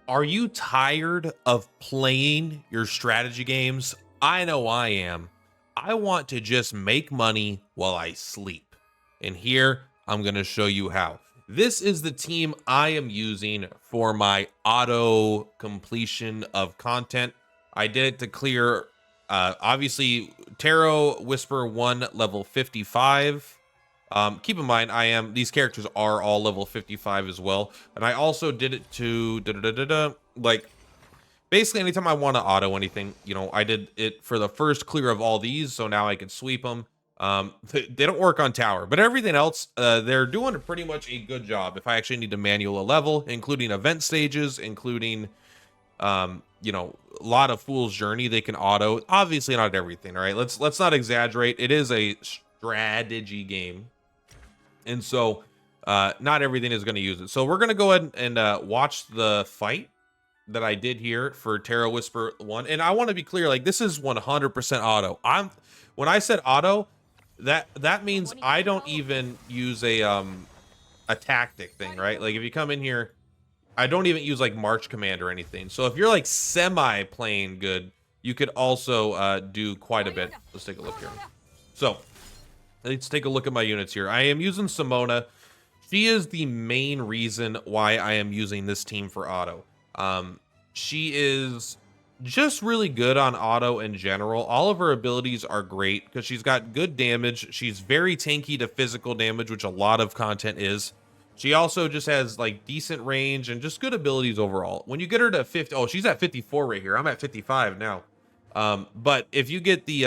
Are you tired of playing your strategy games? I know I am. I want to just make money while I sleep. And here I'm going to show you how. This is the team I am using for my auto completion of content. I did it to clear, obviously, Tarot Whisper 1 level 55. Keep in mind, these characters are all level 55 as well. And I also did it to, like, basically anytime I want to auto anything, I did it for the first clear of all these. So now I can sweep them. They don't work on tower, but everything else, they're doing pretty much a good job. If I actually need to manual a level, including event stages, including, a lot of Fool's Journey, they can auto. Obviously not everything, all right? Let's not exaggerate. It is a strategy game. And so not everything is going to use it. So we're going to go ahead and watch the fight that I did here for Terra Whisper 1. And I want to be clear, like, this is 100% auto. When I said auto, that means I don't even use a tactic thing, right? Like, if you come in here, I don't even use like March Command or anything. So if you're like semi playing good, you could also do quite a bit. Let's take a look here. So let's take a look at my units here. I am using Simona. She is the main reason why I am using this team for auto. She is just really good on auto in general. All of her abilities are great because she's got good damage. She's very tanky to physical damage, which a lot of content is. She also just has like decent range and just good abilities overall. When you get her to 50, oh, she's at 54 right here. I'm at 55 now. But if you get the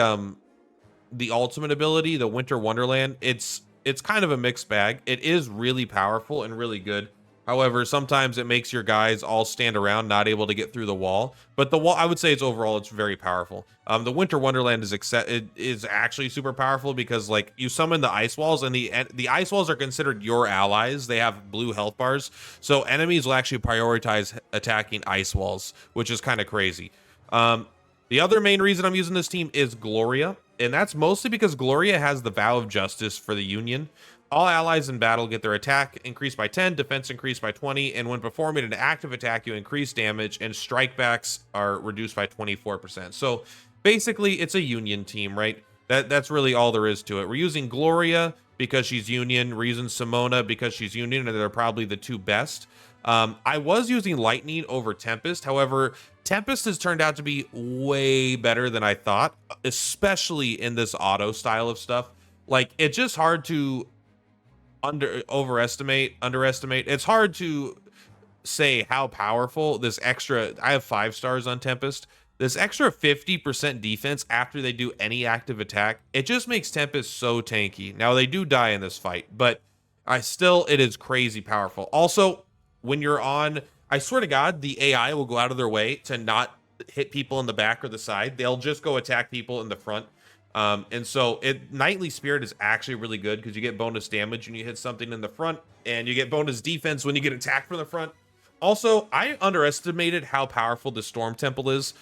ultimate ability, the Winter Wonderland, it's kind of a mixed bag. It is really powerful and really good. However, sometimes it makes your guys all stand around, not able to get through the wall. But the wall, I would say it's very powerful. The Winter Wonderland is actually super powerful because like you summon the ice walls, and the ice walls are considered your allies. They have blue health bars, so enemies will actually prioritize attacking ice walls, which is kind of crazy. The other main reason I'm using this team is Gloria, and that's mostly because Gloria has the Vow of Justice for the Union. All allies in battle get their attack increased by 10, defense increased by 20, and when performing an active attack, you increase damage, and strikebacks are reduced by 24%. So basically, it's a Union team, right? That's really all there is to it. We're using Gloria because she's Union. We're using Simona because she's Union, and they're probably the two best. I was using Lightning over Tempest. However, Tempest has turned out to be way better than I thought, especially in this auto style of stuff. Like, it's just hard to underestimate. It's hard to say how powerful this extra, I have 5 stars on Tempest, this extra 50% defense after they do any active attack, it just makes Tempest so tanky. Now they do die in this fight, but it is crazy powerful. Also, when you're on, I swear to God, the AI will go out of their way to not hit people in the back or the side. They'll just go attack people in the front. And so Knightly Spirit is actually really good because you get bonus damage when you hit something in the front, and you get bonus defense when you get attacked from the front. Also, I underestimated how powerful the Storm Temple is.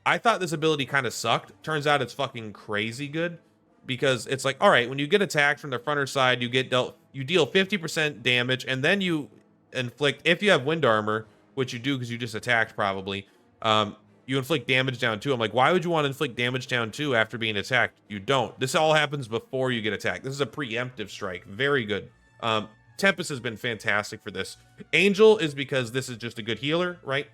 I thought this ability kind of sucked. Turns out it's fucking crazy good because it's like, all right, when you get attacked from the front or side, you deal 50% damage, and then you inflict, if you have wind armor, which you do because you just attacked probably, you inflict damage down 2. I'm like, why would you want to inflict damage down 2 after being attacked? You don't. This all happens before you get attacked. This is a preemptive strike. Very good. Tempest has been fantastic for this. Angel is because this is just a good healer, right?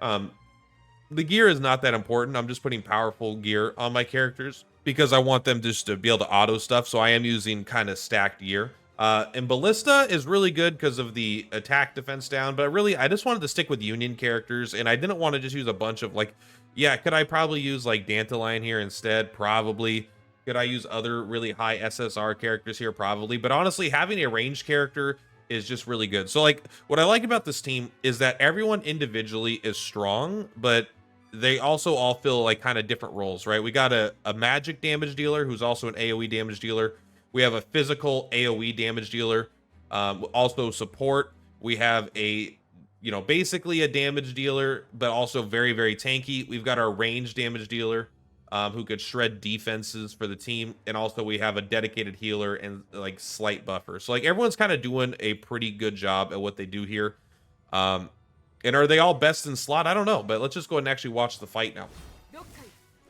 The gear is not that important. I'm just putting powerful gear on my characters because I want them just to be able to auto stuff. So I am using kind of stacked gear. And Ballista is really good because of the attack defense down, but really I just wanted to stick with Union characters, and I didn't want to just use a bunch of like, yeah, could I probably use like Dandelion here instead? Probably. Could I use other really high SSR characters here? Probably. But honestly, having a ranged character is just really good. So like, what I like about this team is that everyone individually is strong, but they also all fill like kind of different roles, right? We got a magic damage dealer who's also an AoE damage dealer. We have a physical AoE damage dealer, also support. We have basically a damage dealer, but also very, very tanky. We've got our range damage dealer, who could shred defenses for the team. And also we have a dedicated healer and like slight buffer. So like everyone's kind of doing a pretty good job at what they do here. And And are they all best in slot? I don't know, but let's just go ahead and actually watch the fight now.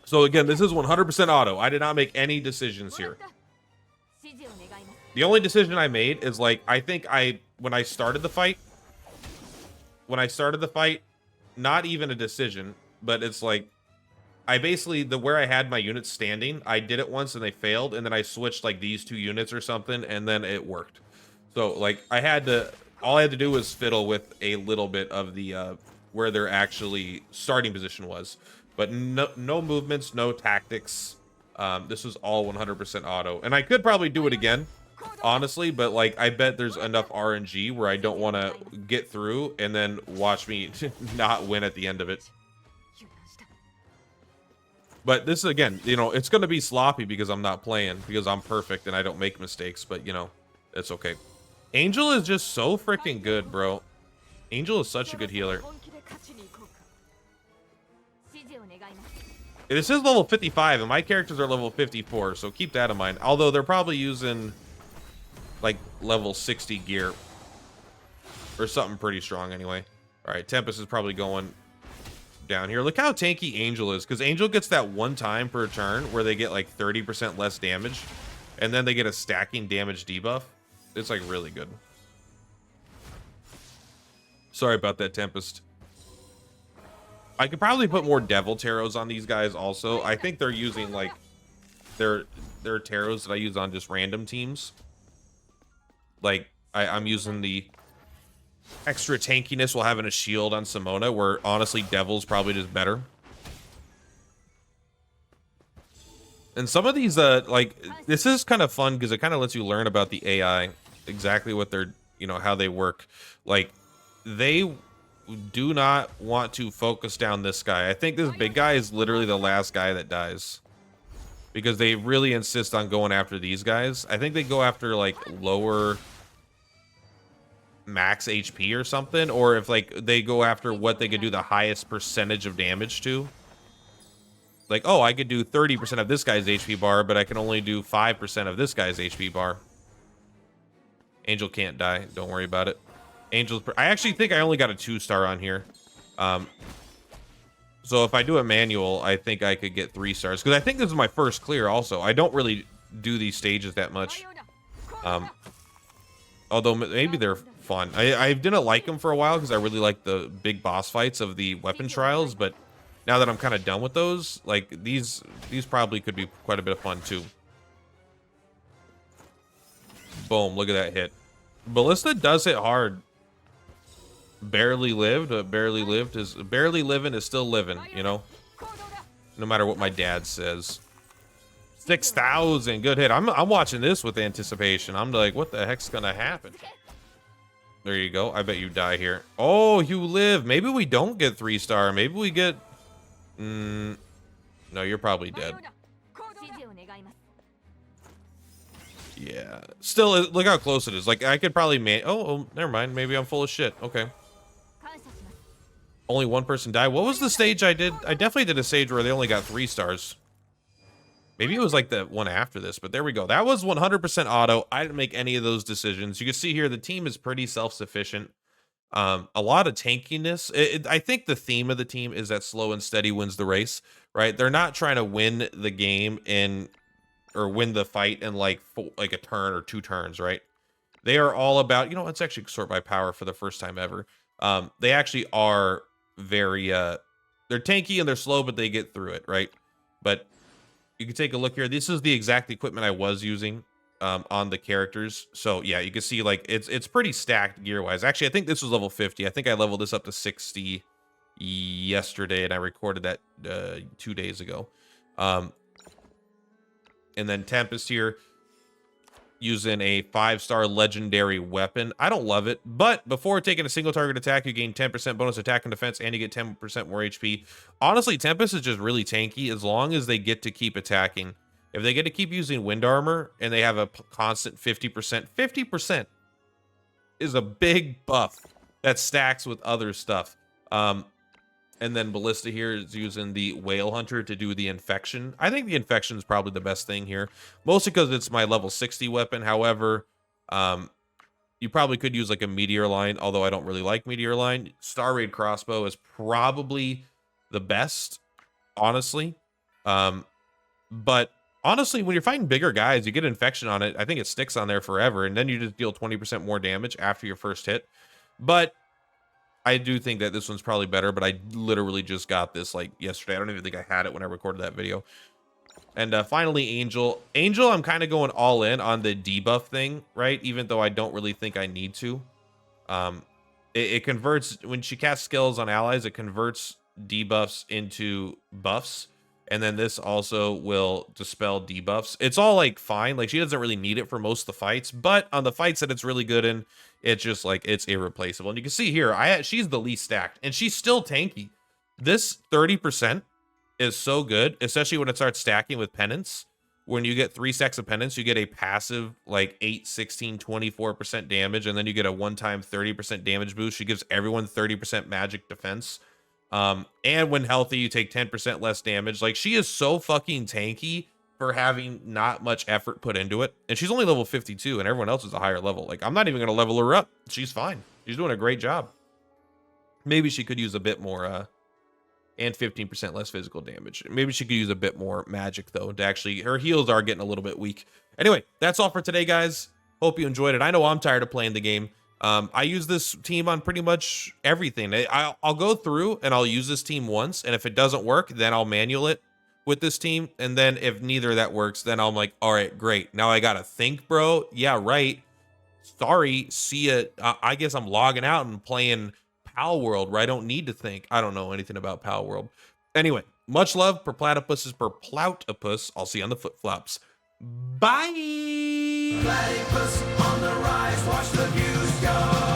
So again, this is 100% auto. I did not make any decisions here. The only decision I made is like, I think when I started the fight, not even a decision, but it's like, I basically, where I had my units standing, I did it once and they failed, and then I switched like these 2 units or something, and then it worked. So like, all I had to do was fiddle with a little bit of the, where their actually starting position was. But no movements, no tactics. This was all 100% auto. And I could probably do it again, honestly, but like, I bet there's enough RNG where I don't want to get through and then watch me not win at the end of it. But this, again, you know, it's going to be sloppy because I'm not playing, because I'm perfect and I don't make mistakes, but, you know, it's okay. Angel is just so freaking good, bro. Angel is such a good healer. This is level 55, and my characters are level 54, so keep that in mind. Although they're probably using, like, level 60 gear. Or something pretty strong, anyway. Alright, Tempest is probably going down here. Look how tanky Angel is, because Angel gets that one time per turn where they get like 30% less damage, and then they get a stacking damage debuff. It's like really good. Sorry about that, Tempest. I could probably put more Devil Tarots on these guys also. I think they're using like their Tarots that I use on just random teams. Like I'm using the extra tankiness while having a shield on Simona, where honestly Devil's probably just better. And some of these like, this is kind of fun because it kind of lets you learn about the AI, exactly what they're, you know, how they work. Like, they do not want to focus down this guy. I think this big guy is literally the last guy that dies, because they really insist on going after these guys. I think they go after like lower max HP or something, or if like they go after what they could do the highest percentage of damage to. Like, oh, I could do 30% of this guy's HP bar, but I can only do 5% of this guy's HP bar. Angel can't die. Don't worry about it. Angel's... I actually think I only got a 2-star on here. So if I do a manual, I think I could get 3 stars. Because I think this is my first clear also. I don't really do these stages that much. Although maybe they're fun. I didn't like them for a while because I really like the big boss fights of the weapon trials, but now that I'm kind of done with those, like these probably could be quite a bit of fun too. Boom, look at that hit. Ballista does hit hard. Barely lived, but barely living is still living, you know? No matter what my dad says. 6,000, good hit. I'm watching this with anticipation. I'm like, what the heck's gonna happen? There you go. I bet you die here. Oh, you live. Maybe we don't get 3-star. Maybe we get... no, you're probably dead. Yeah. Still, look how close it is. Like, I could probably... Oh, never mind. Maybe I'm full of shit. Okay. Only one person died. What was the stage I did? I definitely did a stage where they only got 3 stars. Maybe it was like the one after this, but there we go. That was 100% auto. I didn't make any of those decisions. You can see here the team is pretty self-sufficient. A lot of tankiness. I think the theme of the team is that slow and steady wins the race, right? They're not trying to win the game or win the fight in like a turn or 2 turns, right? They are all about, you know, let's actually sort by power for the first time ever. They actually are very, they're tanky and they're slow, but they get through it, right? But you can take a look here. This is the exact equipment I was using on the characters. So yeah, you can see like it's pretty stacked gear wise. Actually, I think this was level 50. I think I leveled this up to 60 yesterday, and I recorded that 2 days ago. And then Tempest here using a 5-star legendary weapon. I don't love it, but before taking a single target attack, you gain 10% bonus attack and defense, and you get 10% more HP. Honestly, Tempest is just really tanky as long as they get to keep attacking. If they get to keep using wind armor and they have a constant 50%, 50% is a big buff that stacks with other stuff. And then Ballista here is using the Whale Hunter to do the infection. I think the infection is probably the best thing here, mostly because it's my level 60 weapon. However, You probably could use like a meteor line, although I don't really like meteor line. Star Raid crossbow is probably the best, honestly. But honestly, when you're fighting bigger guys, you get infection on it. I think it sticks on there forever, and then you just deal 20% more damage after your first hit. But I do think that this one's probably better, but I literally just got this like yesterday. I don't even think I had it when I recorded that video. And finally, Angel. Angel, I'm kind of going all in on the debuff thing, right? Even though I don't really think I need to. It converts, when she casts skills on allies, it converts debuffs into buffs. And then this also will dispel debuffs. It's all like fine. Like she doesn't really need it for most of the fights, but on the fights that it's really good in, it's just like it's irreplaceable. And you can see here, she's the least stacked and she's still tanky. This 30% is so good, especially when it starts stacking with penance. When you get 3 stacks of penance, you get a passive like 8, 16, 24% damage, and then you get a one-time 30% damage boost. She gives everyone 30% magic defense. And when healthy, you take 10% less damage. Like she is so fucking tanky for having not much effort put into it. And she's only level 52 and everyone else is a higher level. Like I'm not even going to level her up. She's fine. She's doing a great job. Maybe she could use a bit more, and 15% less physical damage. Maybe she could use a bit more magic though to actually, her heals are getting a little bit weak. Anyway, that's all for today, guys. Hope you enjoyed it. I know I'm tired of playing the game. I use this team on pretty much everything. I'll go through and I'll use this team once, and if it doesn't work, then I'll manual it with this team. And then if neither of that works, then I'm like, all right, great. Now I gotta think, bro. Yeah, right. Sorry, see ya. I guess I'm logging out and playing Pal World where I don't need to think. I don't know anything about Pal World. Anyway, much love. Purplatypus is Purplatypus. I'll see you on the flip flops. Bye. Platypus on the rise, watch the views go.